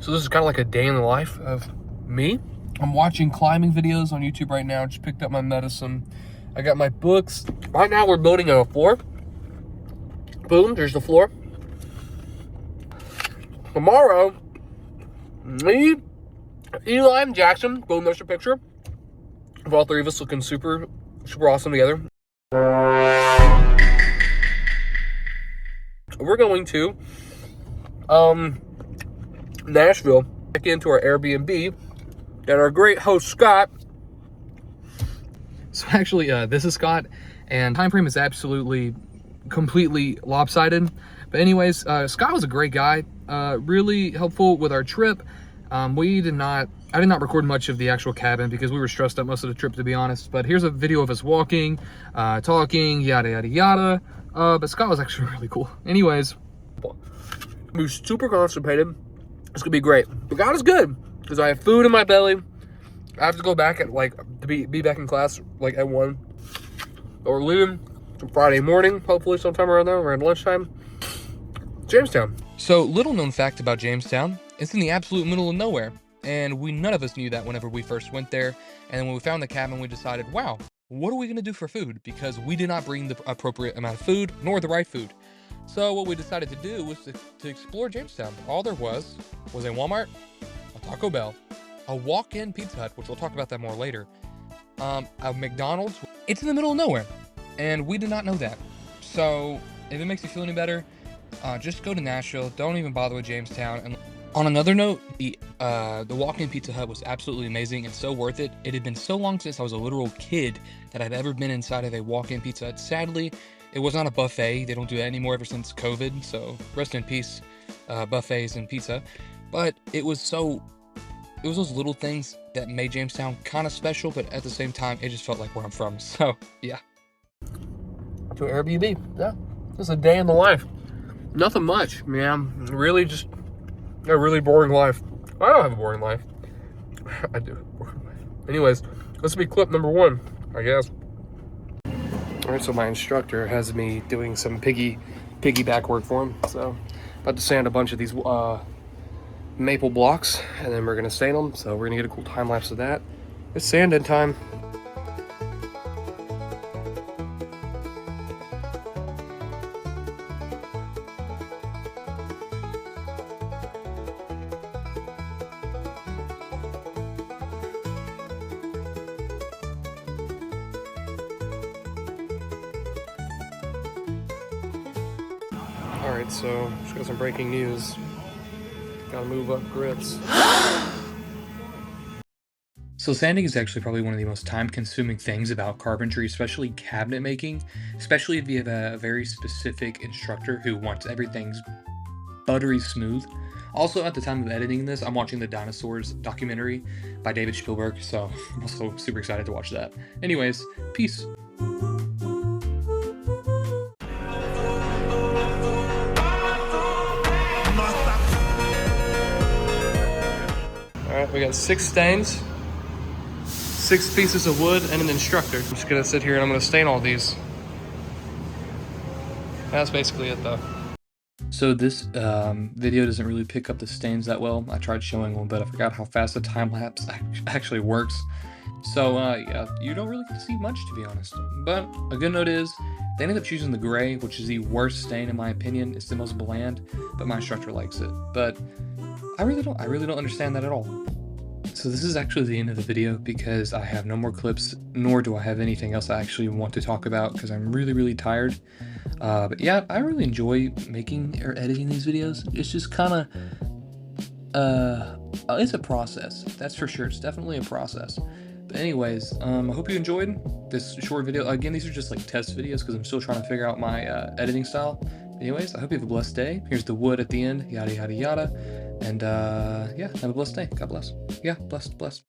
So this is kind of like a day in the life of me. I'm watching climbing videos on YouTube right now. Just picked up my medicine. I got my books. Right now we're building a floor. Boom, there's the floor. Tomorrow, me, Eli, and Jackson, boom, there's a picture of all three of us looking super, super awesome together. We're going to Nashville, back into our Airbnb, and our great host Scott. So actually, this is Scott, and time frame is absolutely, completely lopsided. But anyways, Scott was a great guy, really helpful with our trip. I did not record much of the actual cabin because we were stressed out most of the trip, to be honest. But here's a video of us walking, talking, yada, yada, yada. But Scott was actually really cool. Anyways, we're super constipated. It's gonna be great. But God is good because I have food in my belly. I have to go back at to be back in class at 1. But we're leaving Friday morning, hopefully sometime around there, around lunchtime. Jamestown. So, little known fact about Jamestown, it's in the absolute middle of nowhere. And none of us knew that whenever we first went there. And then when we found the cabin, we decided, wow, what are we gonna do for food? Because we did not bring the appropriate amount of food, nor the right food. So what we decided to do was to explore Jamestown. All there was a Walmart, a Taco Bell, a walk-in Pizza Hut, which we'll talk about that more later, a McDonald's. It's in the middle of nowhere, and we did not know that. So if it makes you feel any better, just go to Nashville. Don't even bother with Jamestown. And on another note, the walk-in Pizza Hut was absolutely amazing and so worth it. It had been so long since I was a literal kid that I'd ever been inside of a walk-in Pizza Hut. Sadly, it was not a buffet. They don't do that anymore ever since COVID. So rest in peace, buffets and pizza. But it was those little things that made Jamestown kind of special, but at the same time, it just felt like where I'm from. So, yeah. To Airbnb. Yeah. Just a day in the life. Nothing much, man. Really just a really boring life. I don't have a boring life. I do have a boring life. Anyways, this will be clip number 1, I guess. All right, so my instructor has me doing some piggyback work for him. So, about to sand a bunch of these maple blocks, and then we're gonna stain them. So we're gonna get a cool time lapse of that. It's sanding time. All right, so just got some breaking news. Gotta move up grits. So sanding is actually probably one of the most time-consuming things about carpentry, especially cabinet making, especially if you have a very specific instructor who wants everything buttery smooth. Also, at the time of editing this, I'm watching the Dinosaurs documentary by David Spielberg, so I'm also super excited to watch that. Anyways, peace. Alright, we got 6 stains, 6 pieces of wood, and an instructor. I'm just gonna sit here and I'm gonna stain all these. That's basically it though. So this video doesn't really pick up the stains that well. I tried showing one, but I forgot how fast the time lapse actually works. So yeah, you don't really get to see much, to be honest. But a good note is, they ended up choosing the gray, which is the worst stain in my opinion. It's the most bland, but my instructor likes it. But I really don't understand that at all. So this is actually the end of the video because I have no more clips, nor do I have anything else I actually want to talk about because I'm really, really tired. But yeah, I really enjoy making or editing these videos. It's just kind of, it's a process, that's for sure. It's definitely a process. But anyways, I hope you enjoyed this short video. Again, these are just like test videos because I'm still trying to figure out my editing style. Anyways, I hope you have a blessed day. Here's the wood at the end, yada, yada, yada. And yeah, have a blessed day. God bless. Yeah, blessed.